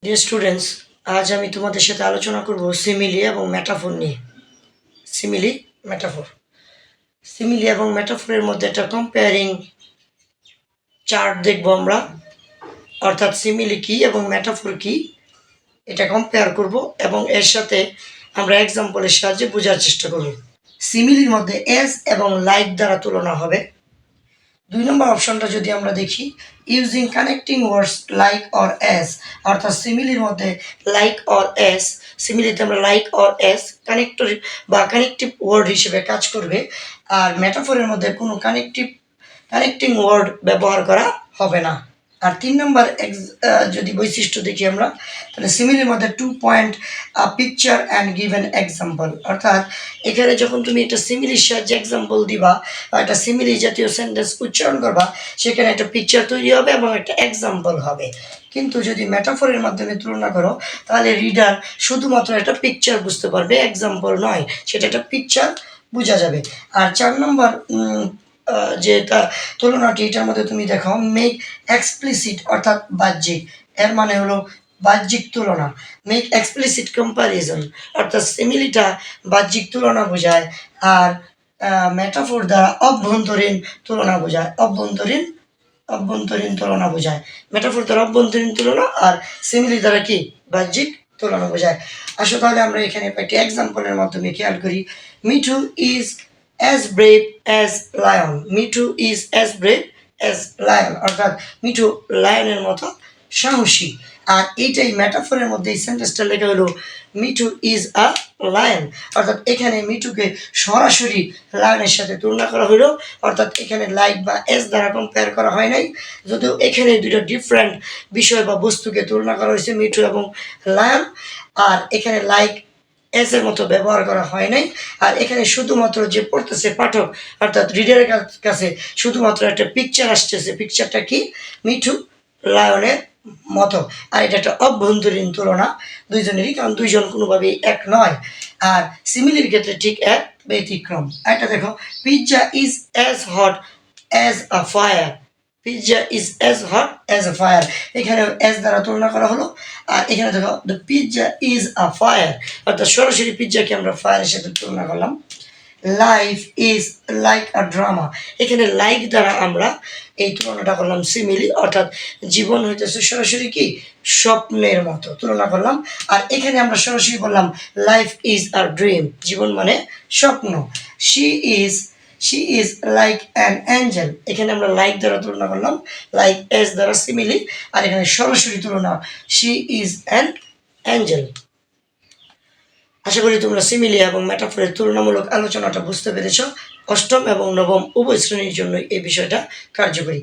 Dear students, আজ আমি তোমাদের সাথে আলোচনা করব সিমিলি এবং মেটাফোর নিয়ে। Simile, metaphor. সিমিলি এবং মেটাফোরের মধ্যে একটা কম্পেয়ারিং চার্ট দেখব আমরা, অর্থাৎ সিমিলি কি এবং মেটাফোর কি এটা কম্পেয়ার করব এবং এর সাথে আমরা এক্সাম্পলের সাহায্যে বোঝার চেষ্টা করব। সিমিলির মধ্যে এস এবং লাইক দ্বারা তুলনা হবে। 2 নম্বর অপশনটা যদি আমরা দেখি, using connecting words like or S, অর্থাৎ সিমিলির মধ্যে লাইক অর এস, সিমিলিতে আমরা লাইক অর এস কানেক্টর বা কানেকটিভ ওয়ার্ড হিসেবে কাজ করবে, আর মেটাফোরের মধ্যে কোনো কানেক্টিং ওয়ার্ড ব্যবহার করা হবে না। আর 3 নম্বর যদি বৈশিষ্ট্য দেখি আমরা, তাহলে সিমিলির মধ্যে 2 point picture and given example, অর্থাৎ এখানে যখন তুমি একটা সিমিলির সাহায্যে এক্সাম্পল দিবা বা একটা সিমিলি জাতীয় সেন্টেন্স উচ্চারণ করবা, সেখানে একটা পিকচার তৈরি হবে এবং একটা এক্সাম্পল হবে। কিন্তু যদি মেটাফোরের মাধ্যমে তুলনা করো, তাহলে রিডার শুধুমাত্র একটা পিকচার বুঝতে পারবে, এক্সাম্পল নয়, সেটা একটা পিকচার বোঝা যাবে। আর 4 নম্বর যে তুলনাটি, এটার মধ্যে তুমি দেখো মেক এক্সপ্লিসিট, অর্থাৎ বাহ্যিক, এর মানে হলো বাহ্যিক তুলনা। মেক এক্সপ্লিসিট কম্পারিজন, অর্থাৎ সিমিলিটা বাহ্যিক তুলনা বোঝায়, আর মেটাফোর দ্বারা অভ্যন্তরীণ তুলনা বোঝায়। অভ্যন্তরীণ তুলনা বোঝায়। মেটাফোর দ্বারা অভ্যন্তরীণ তুলনা, আর সিমিলি দ্বারা কি বাহ্যিক তুলনা বোঝায়। আসো তাহলে আমরা এখানে একটি এক্সাম্পলের মাধ্যমে খেয়াল করি। Mithu is as brave as lion. Mithu is as brave as lion, অর্থাৎ মিঠু লায়নের মতো সাহসী। আর এইটাই মেটাফোরের মধ্যে এই সেন্টেন্সটা লেখা হলো মিঠু ইজ আ লায়ন, অর্থাৎ এখানে মিঠুকে সরাসরি লায়নের সাথে তুলনা করা হলো, অর্থাৎ এখানে লাইক বা এস দ্বারা কম্পেয়ার করা হয় নাই, যদিও এখানে দুটো ডিফারেন্ট বিষয় বা বস্তুকে তুলনা করা হয়েছে, মিঠু এবং লায়ন। আর এখানে লাইক এস এর মতো ব্যবহার করা হয় নাই। আর এখানে শুধুমাত্র যে পড়তেছে পাঠক, অর্থাৎ রিডারের কাছে শুধুমাত্র একটা পিকচার আসতেছে, পিকচারটা কি মিঠু লায়নের মতো। আর এটা একটা অভ্যন্তরীণ তুলনা দুইজনেরই, কারণ দুইজন কোনোভাবেই এক নয়। আর সিমিলির ক্ষেত্রে ঠিক এক ব্যতিক্রম। একটা দেখো, pizza is as hot as a fire. Pizza is as hot as a fire, এখানে অ্যাজ দ্বারা তুলনা করা হলো। আর এখানে দেখো the pizza is a fire, অর্থাৎ সরাসরি পিৎজাকে আমরা ফায়ারের সাথে তুলনা করলাম। Life is like a drama, এখানে লাইক দ্বারা আমরা এই তুলনাটা করলাম সিমিলি, অর্থাৎ জীবন হইতেছে সরাসরি কি স্বপ্নের মতো তুলনা করলাম। আর এখানে আমরা সরাসরি বললাম লাইফ ইজ আ ড্রিম, জীবন মানে স্বপ্ন। She is like an Angel, এখানে আমরা লাইক দ্বারা তুলনা করলাম, লাইক এস দ্বারা সিমিলি, আর এখানে সরাসরি তুলনা শি ইজ অ্যান অ্যাঞ্জেল। আশা করি তোমরা সিমিলি এবং মেটাফোরের তুলনামূলক আলোচনাটা বুঝতে পেরেছ। অষ্টম এবং নবম উভয় শ্রেণীর জন্য এই বিষয়টা কার্যকরী।